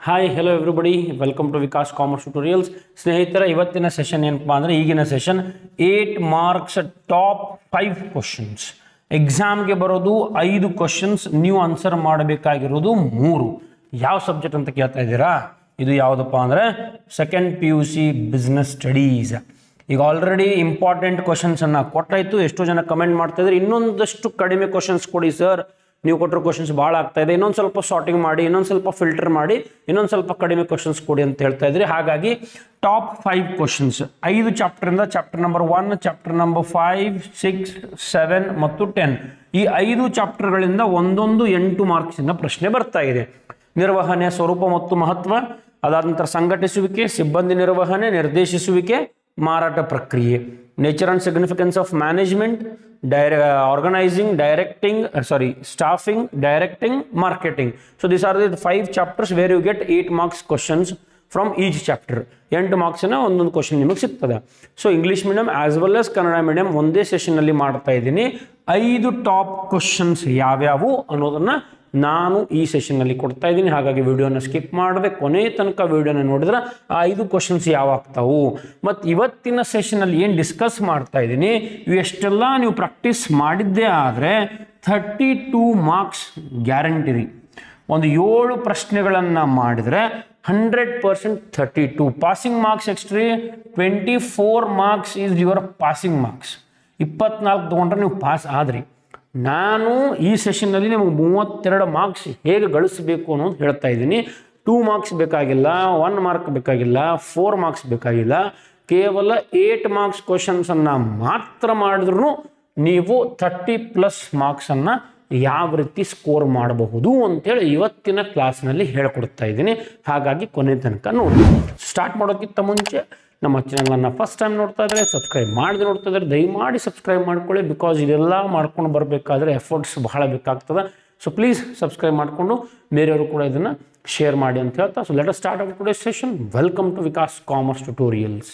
Hi hello everybody welcome to Vikas commerce tutorials. ಸ್ನೇಹಿತರ, ಇವತ್ತಿನ session ಏನಪ್ಪಾ ಅಂದರೆ ಈಗಿನ ಸೆಷನ್ 8 ಮಾರ್ಕ್ಸ್ ಟಾಪ್ 5 ಕ್ವಶನ್ಸ್. ಎಕ್ಸಾಮ್ಗೆ ಬರೋದು 5 ಕ್ವಶನ್ಸ್, ನೀವು ಆನ್ಸರ್ ಮಾಡಬೇಕಾಗಿರೋದು 3. ಯಾವ ಸಬ್ಜೆಕ್ಟ್ ಅಂತ ಕೇಳ್ತಾ ಇದ್ದೀರಾ? ಇದು ಯಾವುದಪ್ಪ ಅಂದರೆ ಸೆಕೆಂಡ್ PUC ಬಿಸ್ನೆಸ್ ಸ್ಟಡೀಸ್. ಈಗ ಆಲ್ರೆಡಿ ಇಂಪಾರ್ಟೆಂಟ್ ಕ್ವಶನ್ಸನ್ನು ಕೊಟ್ಟಾಯಿತು. ಎಷ್ಟೋ ಜನ ಕಮೆಂಟ್ ಮಾಡ್ತಾ ಇದ್ದಾರೆ, ಇನ್ನೊಂದಷ್ಟು ಕಡಿಮೆ ಕ್ವಶನ್ಸ್ ಕೊಡಿ ಸರ್, ನೀವು ಕೊಟ್ಟರು ಕ್ವಶನ್ಸ್ ಭಾಳ ಆಗ್ತಾ ಇದೆ, ಇನ್ನೊಂದು ಸ್ವಲ್ಪ ಸಾರ್ಟಿಂಗ್ ಮಾಡಿ, ಇನ್ನೊಂದು ಸ್ವಲ್ಪ ಫಿಲ್ಟರ್ ಮಾಡಿ, ಇನ್ನೊಂದು ಸ್ವಲ್ಪ ಕಡಿಮೆ ಕ್ವಶನ್ಸ್ ಕೊಡಿ ಅಂತ ಹೇಳ್ತಾ ಇದ್ರಿ. ಹಾಗಾಗಿ ಟಾಪ್ 5 ಕ್ವಶನ್ಸ್ 5 ಚಾಪ್ಟರಿಂದ, ಚಾಪ್ಟರ್ ನಂಬರ್ 1, ಚಾಪ್ಟರ್ ನಂಬರ್ 5, 6, 7 ಮತ್ತು 10, ಈ 5 ಚಾಪ್ಟರ್ಗಳಿಂದ ಒಂದೊಂದು 8 ಮಾರ್ಕ್ಸಿನ ಪ್ರಶ್ನೆ ಬರ್ತಾ ಇದೆ. ನಿರ್ವಹಣೆಯ ಸ್ವರೂಪ ಮತ್ತು ಮಹತ್ವ, ಅದಾದ ನಂತರ ಸಂಘಟಿಸುವಿಕೆ, ಸಿಬ್ಬಂದಿ ನಿರ್ವಹಣೆ, ನಿರ್ದೇಶಿಸುವಿಕೆ, ಮಾರಾಟ ಪ್ರಕ್ರಿಯೆ, nature and significance of management, organizing, directing, staffing, directing, marketing. So these are the 5 chapters where you get 8 marks questions from each chapter. 8 marks ನ ಒಂದೊಂದು ಕ್ವಶನ್ ನಿಮಗೆ ಸಿಗ್ತದೆ. So English medium as well as Kannada medium ಒಂದೇ ಸೆಷನ್ನಲ್ಲಿ ಮಾಡ್ತಾ ಇದ್ದೀನಿ. 5 top questions ಯಾವ್ಯಾವು ಅನ್ನೋದನ್ನ ನಾನು ಈ ಸೆಷನ್ನಲ್ಲಿ ಕೊಡ್ತಾ ಇದ್ದೀನಿ. ಹಾಗಾಗಿ ವಿಡಿಯೋನ ಸ್ಕಿಪ್ ಮಾಡದೆ ಕೊನೆ ತನಕ ವಿಡಿಯೋನ ನೋಡಿದ್ರೆ ಆ 5 ಕ್ವಶನ್ಸ್ ಯಾವ ಆಗ್ತಾವು, ಮತ್ತು ಇವತ್ತಿನ ಸೆಷನಲ್ಲಿ ಏನು ಡಿಸ್ಕಸ್ ಮಾಡ್ತಾ ಇದ್ದೀನಿ ಇವೆಷ್ಟೆಲ್ಲ ನೀವು ಪ್ರಾಕ್ಟೀಸ್ ಮಾಡಿದ್ದೇ ಆದರೆ 32 ಮಾರ್ಕ್ಸ್ ಗ್ಯಾರಂಟಿ ರೀ. ಒಂದು 7 ಪ್ರಶ್ನೆಗಳನ್ನು ಮಾಡಿದರೆ 100% 32 passing marks. Exactly 24 marks is your passing marks. 24 ತೊಗೊಂಡ್ರೆ ನೀವು ಪಾಸ್ ಆದ್ರಿ. ನಾನು ಈ ಸೆಷನ್ನಲ್ಲಿ ನಿಮಗೆ 32 ಮಾರ್ಕ್ಸ್ ಹೇಗೆ ಗಳಿಸಬೇಕು ಅನ್ನೋದು ಹೇಳ್ತಾ ಇದ್ದೀನಿ. 2 ಮಾರ್ಕ್ಸ್ ಬೇಕಾಗಿಲ್ಲ, 1 ಮಾರ್ಕ್ ಬೇಕಾಗಿಲ್ಲ, 4 ಮಾರ್ಕ್ಸ್ ಬೇಕಾಗಿಲ್ಲ. ಕೇವಲ 8 ಮಾರ್ಕ್ಸ್ ಕ್ವಶನ್ಸನ್ನು ಮಾತ್ರ ಮಾಡಿದ್ರೂ ನೀವು 30+ ಮಾರ್ಕ್ಸನ್ನು ಯಾವ ರೀತಿ ಸ್ಕೋರ್ ಮಾಡಬಹುದು ಅಂತೇಳಿ ಇವತ್ತಿನ ಕ್ಲಾಸ್ನಲ್ಲಿ ಹೇಳ್ಕೊಡ್ತಾ ಇದ್ದೀನಿ. ಹಾಗಾಗಿ ಕೊನೆ ತನಕ ನೋಡಿ. ಸ್ಟಾರ್ಟ್ ಮಾಡೋಕ್ಕಿಂತ ಮುಂಚೆ ನಮ್ಮ ಚಾನಲನ್ನು ಫಸ್ಟ್ ಟೈಮ್ ನೋಡ್ತಾ ಇದ್ದಾರೆ, ಸಬ್ಸ್ಕ್ರೈಬ್ ಮಾಡಿ ನೋಡ್ತಾ ಇದ್ದಾರೆ, ದಯಮಾಡಿ ಸಬ್ಸ್ಕ್ರೈಬ್ ಮಾಡ್ಕೊಳ್ಳಿ. ಬಿಕಾಸ್ ಇದೆಲ್ಲ ಮಾಡ್ಕೊಂಡು ಬರಬೇಕಾದ್ರೆ ಎಫರ್ಟ್ಸ್ ಬಹಳ ಬೇಕಾಗ್ತದೆ. ಸೊ ಪ್ಲೀಸ್ ಸಬ್ಸ್ಕ್ರೈಬ್ ಮಾಡಿಕೊಂಡು ಬೇರೆಯವರು ಕೂಡ ಇದನ್ನು ಶೇರ್ ಮಾಡಿ ಅಂತ ಹೇಳ್ತಾ, so let us start our today session. Welcome to Vikas commerce tutorials.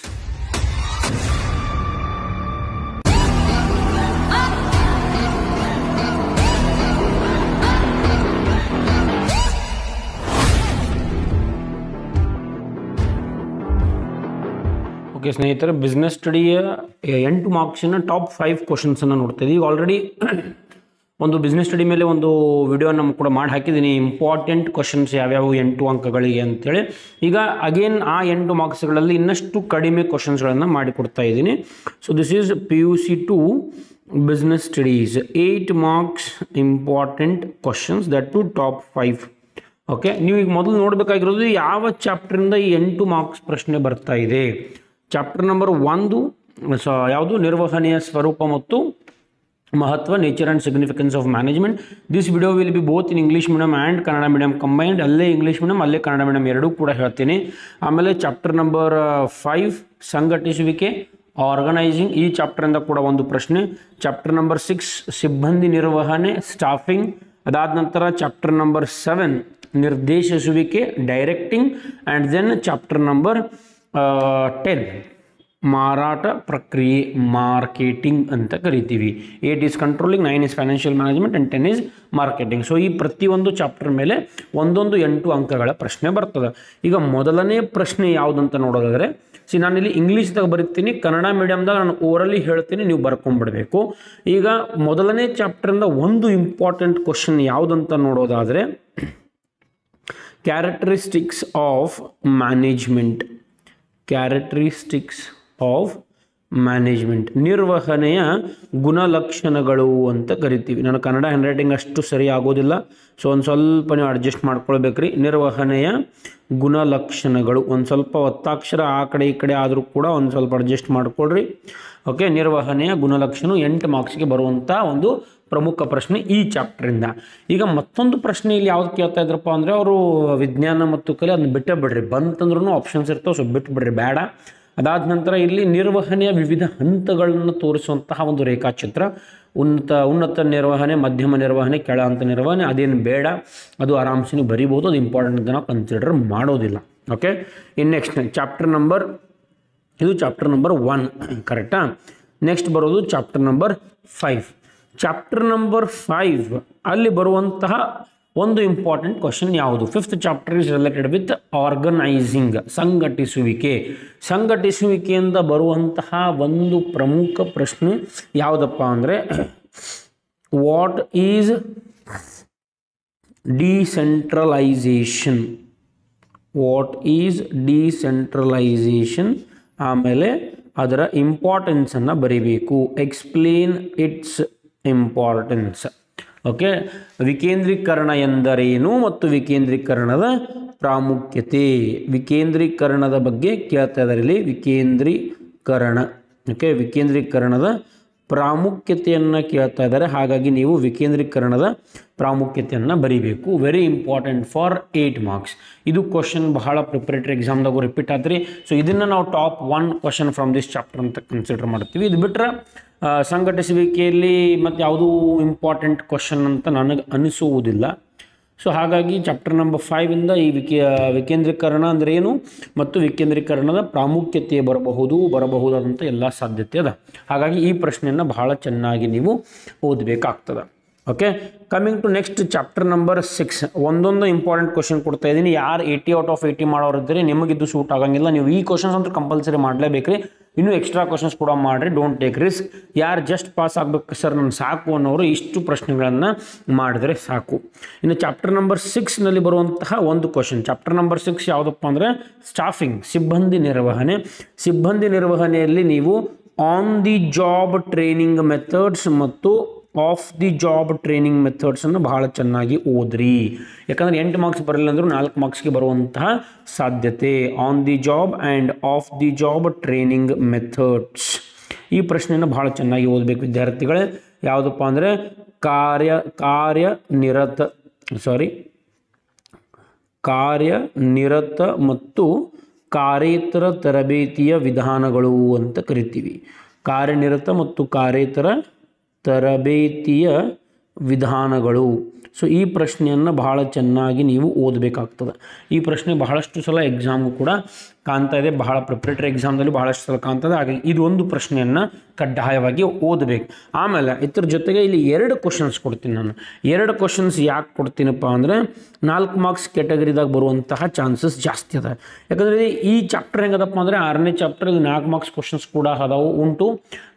Okay ಸ್ನೇಹಿತರೆ, ಬಿಸ್ನೆಸ್ ಸ್ಟಡಿಯ 8 ಮಾರ್ಕ್ಸಿನ ಟಾಪ್ 5 ಕ್ವಶನ್ಸನ್ನು ನೋಡ್ತಾ ಇದ್ದೀವಿ. ಈಗ ಆಲ್ರೆಡಿ ಒಂದು ಬಿಸ್ನೆಸ್ ಸ್ಟಡಿ ಮೇಲೆ ಒಂದು ವಿಡಿಯೋ ನಮ್ಮ ಕೂಡ ಮಾಡಿ ಹಾಕಿದ್ದೀನಿ, ಇಂಪಾರ್ಟೆಂಟ್ ಕ್ವಶನ್ಸ್ ಯಾವ್ಯಾವು 8 ಅಂಕಗಳಿಗೆ ಅಂತೇಳಿ. ಈಗ ಅಗೇನ್ ಆ 8 ಮಾರ್ಕ್ಸ್ಗಳಲ್ಲಿ ಇನ್ನಷ್ಟು ಕಡಿಮೆ ಕ್ವಶನ್ಸ್ಗಳನ್ನು ಮಾಡಿಕೊಡ್ತಾ ಇದ್ದೀನಿ. So this is PUC 2 business studies 8 marks important questions, that to top 5. Okay, ನೀವು ಈಗ ಮೊದಲು ನೋಡಬೇಕಾಗಿರೋದು ಯಾವ ಚಾಪ್ಟರಿಂದ ಈ 8 ಮಾರ್ಕ್ಸ್ ಪ್ರಶ್ನೆ ಬರ್ತಾ ಇದೆ. ಚಾಪ್ಟರ್ ನಂಬರ್ 1 ಯಾವುದು? ನಿರ್ವಹಣೆಯ ಸ್ವರೂಪ ಮತ್ತು ಮಹತ್ವ, nature and significance of management. This video will be both in English medium and Kannada medium combined. ಅಲ್ಲೇ ಇಂಗ್ಲೀಷ್ ಮೀಡಿಯಮ್ ಅಲ್ಲೇ ಕನ್ನಡ ಮೀಡಿಯಮ್ ಎರಡೂ ಕೂಡ ಹೇಳ್ತೀನಿ. ಆಮೇಲೆ ಚಾಪ್ಟರ್ ನಂಬರ್ 5 ಸಂಘಟಿಸುವಿಕೆ, ಆರ್ಗನೈಸಿಂಗ್, ಈ ಚಾಪ್ಟರಿಂದ ಕೂಡ ಒಂದು ಪ್ರಶ್ನೆ. ಚಾಪ್ಟರ್ ನಂಬರ್ 6 ಸಿಬ್ಬಂದಿ ನಿರ್ವಹಣೆ, ಸ್ಟಾಫಿಂಗ್. ಅದಾದ ನಂತರ ಚಾಪ್ಟರ್ ನಂಬರ್ 7 ನಿರ್ದೇಶಿಸುವಿಕೆ, directing. And then chapter number 10 ಮಾರಾಟ ಪ್ರಕ್ರಿಯೆ, ಮಾರ್ಕೆಟಿಂಗ್ ಅಂತ ಕರಿತೀವಿ. 8 is controlling, 9 is financial management and 10 is marketing. So ಈ ಪ್ರತಿಯೊಂದು ಚಾಪ್ಟರ್ ಮೇಲೆ ಒಂದೊಂದು 8 ಅಂಕಗಳ ಪ್ರಶ್ನೆ ಬರ್ತದೆ. ಈಗ ಮೊದಲನೇ ಪ್ರಶ್ನೆ ಯಾವುದಂತ ನೋಡೋದಾದರೆ, ನಾನಿಲ್ಲಿ ಇಂಗ್ಲೀಷ್ದಾಗ ಬರೀತೀನಿ, ಕನ್ನಡ ಮೀಡಿಯಮ್ದಾಗ ನಾನು ಓರಲಿ ಹೇಳ್ತೀನಿ, ನೀವು ಬರ್ಕೊಂಡ್ಬಿಡ್ಬೇಕು. ಈಗ ಮೊದಲನೇ ಚಾಪ್ಟರಿಂದ ಒಂದು ಇಂಪಾರ್ಟೆಂಟ್ ಕ್ವಶನ್ ಯಾವುದಂತ ನೋಡೋದಾದರೆ, characteristics of management. Characteristics of management, ನಿರ್ವಹಣೆಯ ಗುಣಲಕ್ಷಣಗಳು ಅಂತ ಕರಿತೀವಿ. ನಾನು ಕನ್ನಡ ಹ್ಯಾಂಡ್ ರೈಟಿಂಗ್ ಅಷ್ಟು ಸರಿ ಆಗೋದಿಲ್ಲ, ಸೊ ಒಂದು ಸ್ವಲ್ಪ ನೀವು ಅಡ್ಜಸ್ಟ್ ಮಾಡ್ಕೊಳ್ಬೇಕ್ರಿ. ನಿರ್ವಹಣೆಯ ಗುಣಲಕ್ಷಣಗಳು, ಒಂದು ಸ್ವಲ್ಪ ಒತ್ತಾಕ್ಷರ ಆ ಕಡೆ ಈ ಕಡೆ ಆದರೂ ಕೂಡ ಒಂದು ಸ್ವಲ್ಪ ಅಡ್ಜಸ್ಟ್ ಮಾಡ್ಕೊಳ್ರಿ. ಓಕೆ, ನಿರ್ವಹಣೆಯ ಗುಣಲಕ್ಷಣ 8 ಮಾರ್ಕ್ಸ್ಗೆ ಬರುವಂಥ ಒಂದು ಪ್ರಮುಖ ಪ್ರಶ್ನೆ ಈ ಚಾಪ್ಟರಿಂದ. ಈಗ ಮತ್ತೊಂದು ಪ್ರಶ್ನೆ ಇಲ್ಲಿ ಯಾವ್ದು ಕೇಳ್ತಾ ಇದ್ರಪ್ಪ ಅಂದರೆ, ಅವರು ವಿಜ್ಞಾನ ಮತ್ತು ಕಲೆ ಅದನ್ನ ಬಿಟ್ಟೇ ಬಿಡ್ರಿ, ಬಂತಂದ್ರೂ ಆಪ್ಷನ್ಸ್ ಇರ್ತಾವೆ, ಸೊ ಬಿಟ್ಬಿಡ್ರಿ, ಬೇಡ. ಅದಾದ ನಂತರ ಇಲ್ಲಿ ನಿರ್ವಹಣೆಯ ವಿವಿಧ ಹಂತಗಳನ್ನು ತೋರಿಸುವಂತಹ ಒಂದು ರೇಖಾಚಿತ್ರ. ಉನ್ನತ ನಿರ್ವಹಣೆ, ಮಧ್ಯಮ ನಿರ್ವಹಣೆ, ಕೆಳ ಹಂತ ನಿರ್ವಹಣೆ, ಅದೇನು ಬೇಡ, ಅದು ಆರಾಮ್ಸೆ ನೀವು ಬರಿಬೋದು, ಅದು ಇಂಪಾರ್ಟೆಂಟ್ ಅಂತ ನಾವು ಕನ್ಸಿಡರ್ ಮಾಡೋದಿಲ್ಲ. ಓಕೆ, ಇನ್ನು ನೆಕ್ಸ್ಟ್ ಚಾಪ್ಟರ್ ನಂಬರ್, ಇದು ಚಾಪ್ಟರ್ ನಂಬರ್ 1 ಕರೆಕ್ಟಾ. ನೆಕ್ಸ್ಟ್ ಬರೋದು ಚಾಪ್ಟರ್ ನಂಬರ್ 5. ಚಾಪ್ಟರ್ ನಂಬರ್ 5 ಅಲ್ಲಿ ಬರುವಂತಹ ಒಂದು ಇಂಪಾರ್ಟೆಂಟ್ ಕ್ವಶನ್ ಯಾವುದು? Fifth chapter is related with organising, ಸಂಘಟಿಸುವಿಕೆಯಿಂದ ಬರುವಂತಹ ಒಂದು ಪ್ರಮುಖ ಪ್ರಶ್ನೆ ಯಾವುದಪ್ಪ ಅಂದರೆ ವಾಟ್ ಈಸ್ ಡಿಸೆಂಟ್ರಲೈಸೇಷನ್, ಆಮೇಲೆ ಅದರ ಇಂಪಾರ್ಟೆನ್ಸನ್ನು ಬರೀಬೇಕು. Explain it's importance. ಓಕೆ, ವಿಕೇಂದ್ರೀಕರಣ ಎಂದರೇನು ಮತ್ತು ವಿಕೇಂದ್ರೀಕರಣದ ಪ್ರಾಮುಖ್ಯತೆ, ವಿಕೇಂದ್ರೀಕರಣದ ಬಗ್ಗೆ ಕೇಳ್ತಾ ಇದ್ದಾರೆ ಇಲ್ಲಿ. ವಿಕೇಂದ್ರೀಕರಣ, ಓಕೆ, ವಿಕೇಂದ್ರೀಕರಣದ ಪ್ರಾಮುಖ್ಯತೆಯನ್ನು ಕೇಳ್ತಾ ಇದ್ದಾರೆ. ಹಾಗಾಗಿ ನೀವು ವಿಕೇಂದ್ರೀಕರಣದ ಪ್ರಾಮುಖ್ಯತೆಯನ್ನು ಬರೀಬೇಕು. Very important for 8 marks. ಇದು ಕ್ವಶನ್ ಬಹಳ ಪ್ರಿಪರೇಟರಿ ಎಕ್ಸಾಮ್ದಾಗೂ ರಿಪೀಟ್ ಆದ್ರಿ. ಸೊ ಇದನ್ನು ನಾವು top 1 question from this chapter ಅಂತ ಕನ್ಸಿಡರ್ ಮಾಡ್ತೀವಿ. ಇದು ಬಿಟ್ಟರೆ ಸಂಘಟಿಸುವಿಕೆಯಲ್ಲಿ ಮತ್ತು ಯಾವುದೂ ಇಂಪಾರ್ಟೆಂಟ್ ಕ್ವಶನ್ ಅಂತ ನನಗೆ ಅನಿಸುವುದಿಲ್ಲ. ಸೊ ಹಾಗಾಗಿ ಚಾಪ್ಟರ್ ನಂಬರ್ 5ಇಂದ ಈ ವಿಕೇಂದ್ರೀಕರಣ ಅಂದರೆ ಏನು ಮತ್ತು ವಿಕೇಂದ್ರೀಕರಣದ ಪ್ರಾಮುಖ್ಯತೆ ಬರಬಹುದಾದಂಥ ಎಲ್ಲ ಸಾಧ್ಯತೆ ಅದ. ಹಾಗಾಗಿ ಈ ಪ್ರಶ್ನೆಯನ್ನು ಬಹಳ ಚೆನ್ನಾಗಿ ನೀವು ಓದಬೇಕಾಗ್ತದೆ. Okay, coming to next chapter number 6. ಒಂದೊಂದು ಇಂಪಾರ್ಟೆಂಟ್ ಕ್ವಶನ್ ಕೊಡ್ತಾ ಇದ್ದೀನಿ. ಯಾರು 80 ಔಟ್ ಆಫ್ 80 ಮಾಡೋರಿದ್ದರೆ ನಿಮಗಿದ್ದು ಸೂಟ್ ಆಗಂಗಿಲ್ಲ. ನೀವು ಈ ಕ್ವಶನ್ಸ್ ಅಂತೂ ಕಂಪಲ್ಸರಿ ಮಾಡಲೇಬೇಕ್ರಿ. ಇನ್ನೂ ಎಕ್ಸ್ಟ್ರಾ ಕ್ವಶನ್ಸ್ ಕೂಡ ಮಾಡಿರಿ, ಡೋಂಟ್ ಟೇಕ್ ರಿಸ್ಕ್. ಯಾರು ಜಸ್ಟ್ ಪಾಸ್ ಆಗಬೇಕು ಸರ್ ನಾನು ಸಾಕು ಅನ್ನೋರು ಇಷ್ಟು ಪ್ರಶ್ನೆಗಳನ್ನು ಮಾಡಿದರೆ ಸಾಕು. ಇನ್ನು ಚಾಪ್ಟರ್ ನಂಬರ್ 6ನಲ್ಲಿ ಬರುವಂತಹ ಒಂದು ಕ್ವಶನ್, ಚಾಪ್ಟರ್ ನಂಬರ್ 6 ಯಾವುದಪ್ಪ ಅಂದರೆ ಸ್ಟಾಫಿಂಗ್, ಸಿಬ್ಬಂದಿ ನಿರ್ವಹಣೆಯಲ್ಲಿ ನೀವು on the job training methods ಮತ್ತು ಆಫ್ ದಿ ಜಾಬ್ ಟ್ರೈನಿಂಗ್ ಮೆಥಡ್ಸನ್ನು ಬಹಳ ಚೆನ್ನಾಗಿ ಓದ್ರಿ. ಯಾಕಂದರೆ 8 ಮಾರ್ಕ್ಸ್ ಬರಲಿಲ್ಲ ಅಂದರೂ 4 ಮಾರ್ಕ್ಸ್ಗೆ ಬರುವಂತಹ ಸಾಧ್ಯತೆ. On the job and of the job training methods, ಈ ಪ್ರಶ್ನೆಯನ್ನು ಬಹಳ ಚೆನ್ನಾಗಿ ಓದಬೇಕು ವಿದ್ಯಾರ್ಥಿಗಳೇ. ಯಾವುದಪ್ಪ ಅಂದರೆ ಕಾರ್ಯನಿರತ ಮತ್ತು ಕಾರ್ಯೇತರ ತರಬೇತಿಯ ವಿಧಾನಗಳು ಅಂತ ಕರಿತೀವಿ. ಕಾರ್ಯನಿರತ ಮತ್ತು ಕಾರ್ಯೇತರ ತರಬೇತಿಯ ವಿಧಾನಗಳು. ಸೊ ಈ ಪ್ರಶ್ನೆಯನ್ನು ಬಹಳ ಚೆನ್ನಾಗಿ ನೀವು ಓದಬೇಕಾಗ್ತದೆ. ಈ ಪ್ರಶ್ನೆ ಬಹಳಷ್ಟು ಸಲ ಎಕ್ಸಾಮ್ಗೂ ಕೂಡ ಕಾಣ್ತಾ ಇದೆ, ಬಹಳ ಪ್ರಿಪರೇಟರಿ ಎಕ್ಸಾಮ್ದಲ್ಲಿ ಬಹಳಷ್ಟು ಸಲ ಕಾಣ್ತದೆ. ಹಾಗಾಗಿ ಇದೊಂದು ಪ್ರಶ್ನೆಯನ್ನು ಕಡ್ಡಾಯವಾಗಿ ಓದಬೇಕು. ಆಮೇಲೆ ಇದ್ರ ಜೊತೆಗೆ ಇಲ್ಲಿ 2 ಕ್ವಶನ್ಸ್ ಕೊಡ್ತೀನಿ ನಾನು. 2 ಕ್ವಶನ್ಸ್ ಯಾಕೆ ಕೊಡ್ತೀನಪ್ಪ ಅಂದರೆ 4 ಮಾರ್ಕ್ಸ್ ಕ್ಯಾಟಗರಿದಾಗ ಬರುವಂತಹ ಚಾನ್ಸಸ್ ಜಾಸ್ತಿ ಅದ. ಯಾಕಂದರೆ ಈ ಚಾಪ್ಟರ್ ಹೆಂಗದಪ್ಪ ಅಂದರೆ 6ನೇ ಚಾಪ್ಟರ್ 4 ಮಾರ್ಕ್ಸ್ ಕ್ವಶನ್ಸ್ ಕೂಡ ಅದಾವು ಉಂಟು,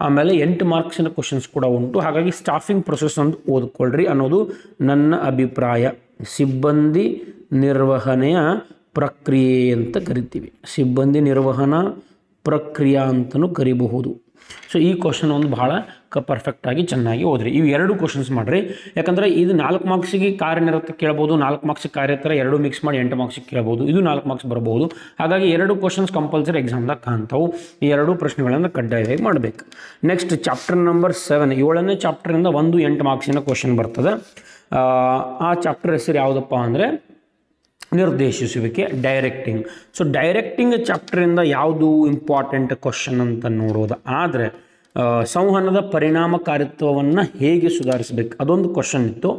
ಆಮೇಲೆ 8 ಮಾರ್ಕ್ಸಿನ ಕ್ವಶನ್ಸ್ ಕೂಡ ಉಂಟು. ಹಾಗಾಗಿ ಸ್ಟಾಫಿಂಗ್ ಪ್ರೊಸೆಸ್ ಅಂತ ಓದ್ಕೊಳ್ರಿ ಅನ್ನೋದು ನನ್ನ ಅಭಿಪ್ರಾಯ. ಸಿಬ್ಬಂದಿ ನಿರ್ವಹಣೆಯ ಪ್ರಕ್ರಿಯೆ ಅಂತ ಕರಿತೀವಿ, ಸಿಬ್ಬಂದಿ ನಿರ್ವಹಣಾ ಪ್ರಕ್ರಿಯೆ ಅಂತಲೂ ಕರಿಬಹುದು. ಸೊ ಈ ಕ್ವಶನ್ ಒಂದು ಬಹಳ ಪರ್ಫೆಕ್ಟಾಗಿ ಚೆನ್ನಾಗಿ ಓದ್ರಿ. ಇವು 2 ಕ್ವಶನ್ಸ್ ಮಾಡಿರಿ. ಯಾಕಂದರೆ ಇದು 4 ಮಾರ್ಕ್ಸಿಗೆ ಕಾರ್ಯನಿರತ ಕೇಳ್ಬೋದು, 4 ಮಾರ್ಕ್ಸಿಗೆ ಕಾರ್ಯೇತರ 2 ಮಿಕ್ಸ್ ಮಾಡಿ 8 ಮಾರ್ಕ್ಸಿಗೆ ಕೇಳ್ಬೋದು. ಇದು 4 ಮಾರ್ಕ್ಸ್ ಬರ್ಬೋದು. ಹಾಗಾಗಿ 2 ಕ್ವಶನ್ಸ್ ಕಂಪಲ್ಸರಿ ಎಕ್ಸಾಮ್ದಾಗ ಕಾಣ್ತಾವೆ. ಈ 2 ಪ್ರಶ್ನೆಗಳನ್ನು ಕಡ್ಡಾಯವಾಗಿ ಮಾಡಬೇಕು. ನೆಕ್ಸ್ಟ್ ಚಾಪ್ಟರ್ ನಂಬರ್ 7, 7ನೇ ಚಾಪ್ಟರಿಂದ 8 ಮಾರ್ಕ್ಸಿನ ಕ್ವಶನ್ ಬರ್ತದೆ. ಆ ಚಾಪ್ಟರ್ ಹೆಸರು ಯಾವುದಪ್ಪ ಅಂದರೆ ನಿರ್ದೇಶಿಸುವಿಕೆ, ಡೈರೆಕ್ಟಿಂಗ್. ಸೊ ಡೈರೆಕ್ಟಿಂಗ್ ಚಾಪ್ಟರಿಂದ ಯಾವುದು ಇಂಪಾರ್ಟೆಂಟ್ ಕ್ವಶನ್ ಅಂತ ನೋಡೋದು ಆದರೆ ಸಂವಹನದ ಪರಿಣಾಮಕಾರಿತ್ವವನ್ನು ಹೇಗೆ ಸುಧಾರಿಸಬೇಕು ಅದೊಂದು ಕ್ವಶನ್ ಇತ್ತು.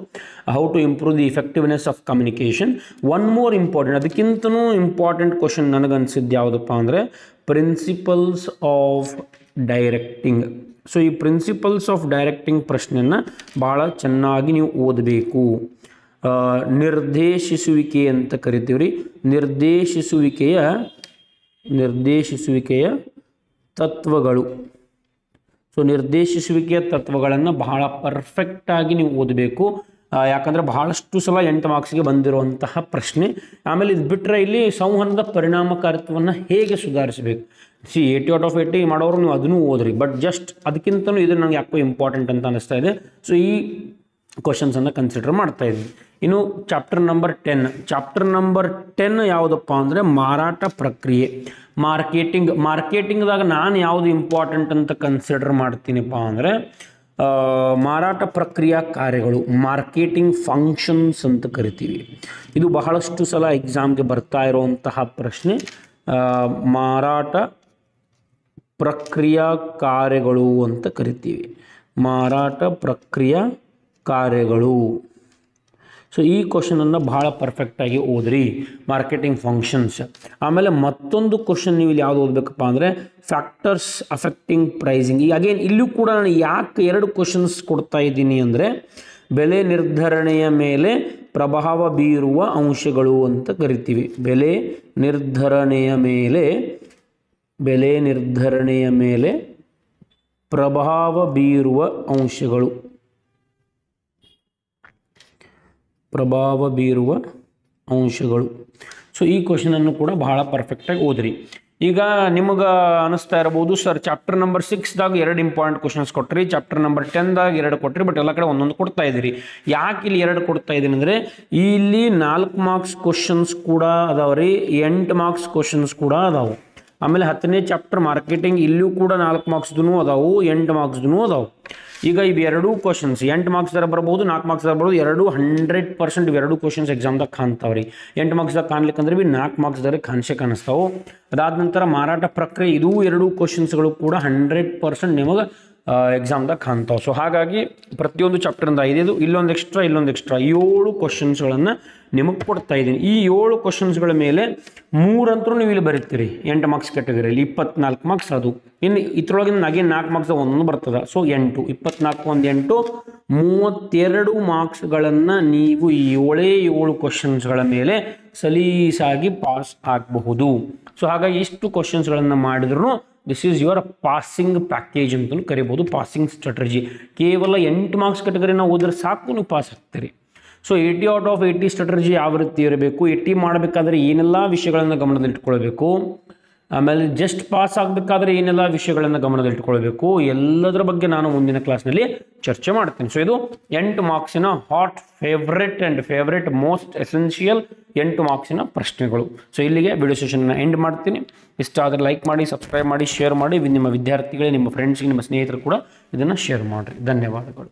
How to improve the effectiveness of communication. One more important, ಅದಕ್ಕಿಂತನೂ ಇಂಪಾರ್ಟೆಂಟ್ ಕ್ವಶನ್ ನನಗನ್ಸಿದ್ದು ಯಾವುದಪ್ಪ ಅಂದರೆ ಪ್ರಿನ್ಸಿಪಲ್ಸ್ ಆಫ್ ಡೈರೆಕ್ಟಿಂಗ್. ಸೊ ಈ ಪ್ರಿನ್ಸಿಪಲ್ಸ್ ಆಫ್ ಡೈರೆಕ್ಟಿಂಗ್ ಪ್ರಶ್ನೆಯನ್ನು ಭಾಳ ಚೆನ್ನಾಗಿ ನೀವು ಓದಬೇಕು. ನಿರ್ದೇಶಿಸುವಿಕೆ ಅಂತ ಕರಿತೀವಿ ರೀ. ನಿರ್ದೇಶಿಸುವಿಕೆಯ ತತ್ವಗಳು. ಸೊ ನಿರ್ದೇಶಿಸುವಿಕೆಯ ತತ್ವಗಳನ್ನು ಬಹಳ ಪರ್ಫೆಕ್ಟಾಗಿ ನೀವು ಓದಬೇಕು. ಯಾಕಂದರೆ ಬಹಳಷ್ಟು ಸಲ 8 ಮಾರ್ಕ್ಸ್ಗೆ ಬಂದಿರುವಂತಹ ಪ್ರಶ್ನೆ. ಆಮೇಲೆ ಇದು ಬಿಟ್ಟರೆ ಇಲ್ಲಿ ಸಂವಹನದ ಪರಿಣಾಮಕಾರಿತ್ವವನ್ನು ಹೇಗೆ ಸುಧಾರಿಸಬೇಕು. 80 ಔಟ್ ಆಫ್ 80 ಮಾಡೋರು ನೀವು ಅದನ್ನು ಓದ್ರಿ. ಬಟ್ ಜಸ್ಟ್ ಅದಕ್ಕಿಂತಲೂ ಇದು ನನಗೆ ಯಾಕೋ ಇಂಪಾರ್ಟೆಂಟ್ ಅಂತ ಅನ್ನಿಸ್ತಾ ಇದೆ. ಸೊ ಈ ಕ್ವಶನ್ಸನ್ನು ಕನ್ಸಿಡರ್ ಮಾಡ್ತಾ ಇದ್ವಿ. ಇನ್ನು ಚಾಪ್ಟರ್ ನಂಬರ್ 10 ಯಾವುದಪ್ಪ ಅಂದರೆ ಮಾರಾಟ ಪ್ರಕ್ರಿಯೆ, ಮಾರ್ಕೆಟಿಂಗ್ದಾಗ ನಾನು ಯಾವುದು ಇಂಪಾರ್ಟೆಂಟ್ ಅಂತ ಕನ್ಸಿಡರ್ ಮಾಡ್ತೀನಿಪ್ಪ ಅಂದರೆ ಮಾರಾಟ ಪ್ರಕ್ರಿಯಾ ಕಾರ್ಯಗಳು, ಮಾರ್ಕೆಟಿಂಗ್ ಫಂಕ್ಷನ್ಸ್ ಅಂತ ಕರಿತೀವಿ. ಇದು ಬಹಳಷ್ಟು ಸಲ ಎಕ್ಸಾಮ್ಗೆ ಬರ್ತಾ ಇರುವಂತಹ ಪ್ರಶ್ನೆ. ಮಾರಾಟ ಪ್ರಕ್ರಿಯಾ ಕಾರ್ಯಗಳು ಅಂತ ಕರಿತೀವಿ, ಮಾರಾಟ ಪ್ರಕ್ರಿಯಾ ಕಾರ್ಯಗಳು. ಸೊ ಈ ಕ್ವಶನನ್ನು ಭಾಳ ಪರ್ಫೆಕ್ಟಾಗಿ ಓದ್ರಿ, ಮಾರ್ಕೆಟಿಂಗ್ ಫಂಕ್ಷನ್ಸ್. ಆಮೇಲೆ ಮತ್ತೊಂದು ಕ್ವಶನ್ ನೀವು ಇಲ್ಲಿ ಯಾವುದು ಓದಬೇಕಪ್ಪ ಅಂದರೆ ಫ್ಯಾಕ್ಟರ್ಸ್ ಅಫೆಕ್ಟಿಂಗ್ ಪ್ರೈಸಿಂಗ್. ಈಗ ಅಗೇನ್ ಇಲ್ಲೂ ಕೂಡ ನಾನು ಯಾಕೆ 2 ಕ್ವಶನ್ಸ್ ಕೊಡ್ತಾ ಇದ್ದೀನಿ ಅಂದರೆ ಬೆಲೆ ನಿರ್ಧರಣೆಯ ಮೇಲೆ ಪ್ರಭಾವ ಬೀರುವ ಅಂಶಗಳು ಅಂತ ಕರಿತೀವಿ. ಬೆಲೆ ನಿರ್ಧರಣೆಯ ಮೇಲೆ ಪ್ರಭಾವ ಬೀರುವ ಅಂಶಗಳು, ಸೊ ಈ ಕ್ವಶನನ್ನು ಕೂಡ ಬಹಳ ಪರ್ಫೆಕ್ಟಾಗಿ ಓದ್ರಿ. ಈಗ ನಿಮಗೆ ಅನಿಸ್ತಾ ಇರಬಹುದು, ಸರ್ ಚಾಪ್ಟರ್ ನಂಬರ್ 6ದಾಗ 2 ಇಂಪಾರ್ಟೆಂಟ್ ಕ್ವಶನ್ಸ್ ಕೊಟ್ರಿ, ಚಾಪ್ಟರ್ ನಂಬರ್ 10ದಾಗ 2 ಕೊಟ್ರಿ, ಬಟ್ ಎಲ್ಲ ಕಡೆ ಒಂದೊಂದು ಕೊಡ್ತಾ ಇದ್ದೀರಿ. ಯಾಕೆ ಇಲ್ಲಿ 2 ಕೊಡ್ತಾ ಇದ್ದೀನಿ ಅಂದರೆ, ಇಲ್ಲಿ 4 ಮಾರ್ಕ್ಸ್ ಕ್ವಶನ್ಸ್ ಕೂಡ ಅದಾವ್ರಿ, 8 ಮಾರ್ಕ್ಸ್ ಕ್ವಶನ್ಸ್ ಕೂಡ ಅದಾವು. ಆಮೇಲೆ 10ನೇ ಚಾಪ್ಟರ್ ಮಾರ್ಕೆಟಿಂಗ್, ಇಲ್ಲೂ ಕೂಡ 4 ಮಾರ್ಕ್ಸ್ದು ಅದಾವು, 8 ಮಾರ್ಕ್ಸ್ದು ಅದಾವು. ಈಗ ಇವೆರಡೂ ಕ್ವಶನ್ಸ್ 8 ಮಾರ್ಕ್ಸ್ ದರ ಬರ್ಬೋದು, 4 ಮಾರ್ಕ್ಸ್ ದರ ಬರ್ಬೋದು, 100% ಇವೆರಡು ಕ್ವಶನ್ಸ್ ಎಕ್ಸಾಮ್ದಾಗ ಕಾಣ್ತಾವ್ರಿ. 8 ಮಾರ್ಕ್ಸ್ದಾಗ ಕಾಣ್ಲಿಕ್ಕಂದ್ರೆ 4 ಮಾರ್ಕ್ಸ್ ದರ ಕಾಣಿಸ್ತಾವೆ. ಅದಾದ ನಂತರ ಮಾರಾಟ ಪ್ರಕ್ರಿಯೆ, ಇದೂ 2 ಕ್ವಶನ್ಸ್ಗಳು ಕೂಡ 100% ನಿಮಗೆ ಎಕ್ಸಾಮ್ದಾಗ ಕಾಣ್ತಾವೆ. ಸೊ ಹಾಗಾಗಿ ಪ್ರತಿಯೊಂದು ಚಾಪ್ಟರಿಂದ 5 ಇಲ್ಲೊಂದು ಎಕ್ಸ್ಟ್ರಾ 7 ಕ್ವಶನ್ಸ್ಗಳನ್ನು ನಿಮಗೆ ಕೊಡ್ತಾ ಇದ್ದೀನಿ. ಈ 7 ಕ್ವಶನ್ಸ್ಗಳ ಮೇಲೆ 3 ಅಂತೂ ನೀವು ಇಲ್ಲಿ ಬರೀತೀರಿ 8 ಮಾರ್ಕ್ಸ್ ಕ್ಯಾಟಗರಿಯಲ್ಲಿ, 24 ಮಾರ್ಕ್ಸ್ ಅದು. ಇನ್ನು ಇದ್ರೊಳಗಿನ 4 ಮಾರ್ಕ್ಸ್ ಒಂದೊಂದು ಬರ್ತದೆ. ಸೊ 8, 24 1 8, 32 ಮಾರ್ಕ್ಸ್ಗಳನ್ನು ನೀವು ಈ 7 ಕ್ವಶನ್ಸ್ಗಳ ಮೇಲೆ ಸಲೀಸಾಗಿ ಪಾಸ್ ಆಗಬಹುದು. ಸೊ ಹಾಗಾಗಿ ಇಷ್ಟು ಕ್ವಶನ್ಸ್ಗಳನ್ನು ಮಾಡಿದ್ರು this is your passing package ಅಂತಲೂ ಕರಿಬೋದು, ಪಾಸಿಂಗ್ ಸ್ಟ್ರಾಟಜಿ. ಕೇವಲ 8 ಮಾರ್ಕ್ಸ್ ಕ್ಯಾಟಗರಿನ ಓದಿದ್ರೆ ಸಾಕು, ನೀವು ಪಾಸ್ ಆಗ್ತೀರಿ. ಸೊ 80 ಔಟ್ ಆಫ್ 80 ಸ್ಟ್ರಾಟಜಿ ಯಾವ ರೀತಿ ಇರಬೇಕು, 80 ಮಾಡಬೇಕಾದ್ರೆ ಏನೆಲ್ಲ ವಿಷಯಗಳನ್ನು ಗಮನದಲ್ಲಿಟ್ಕೊಳ್ಬೇಕು, ಆಮೇಲೆ ಜಸ್ಟ್ ಪಾಸ್ ಆಗಬೇಕಾದ್ರೆ ಏನೆಲ್ಲ ವಿಷಯಗಳನ್ನು ಗಮನದಲ್ಲಿಟ್ಕೊಳ್ಬೇಕು, ಎಲ್ಲದರ ಬಗ್ಗೆ ನಾನು ಮುಂದಿನ ಕ್ಲಾಸ್ನಲ್ಲಿ ಚರ್ಚೆ ಮಾಡ್ತೀನಿ. ಸೊ ಇದು 8 ಮಾರ್ಕ್ಸಿನ ಹಾಟ್ ಫೇವ್ರೆಟ್ ಮೋಸ್ಟ್ ಎಸೆನ್ಷಿಯಲ್ 8 ಮಾರ್ಕ್ಸಿನ ಪ್ರಶ್ನೆಗಳು. ಸೊ ಇಲ್ಲಿಗೆ ವಿಡಿಯೋ ಸೆಷನ್ನ ಎಂಡ್ ಮಾಡ್ತೀನಿ. ಇಷ್ಟ ಆದರೆ ಲೈಕ್ ಮಾಡಿ, ಸಬ್ಸ್ಕ್ರೈಬ್ ಮಾಡಿ, ಶೇರ್ ಮಾಡಿ. ನಿಮ್ಮ ವಿದ್ಯಾರ್ಥಿಗಳೇ, ನಿಮ್ಮ ಫ್ರೆಂಡ್ಸ್ಗೆ, ನಿಮ್ಮ ಸ್ನೇಹಿತರು ಕೂಡ ಇದನ್ನು ಶೇರ್ ಮಾಡಿರಿ. ಧನ್ಯವಾದಗಳು.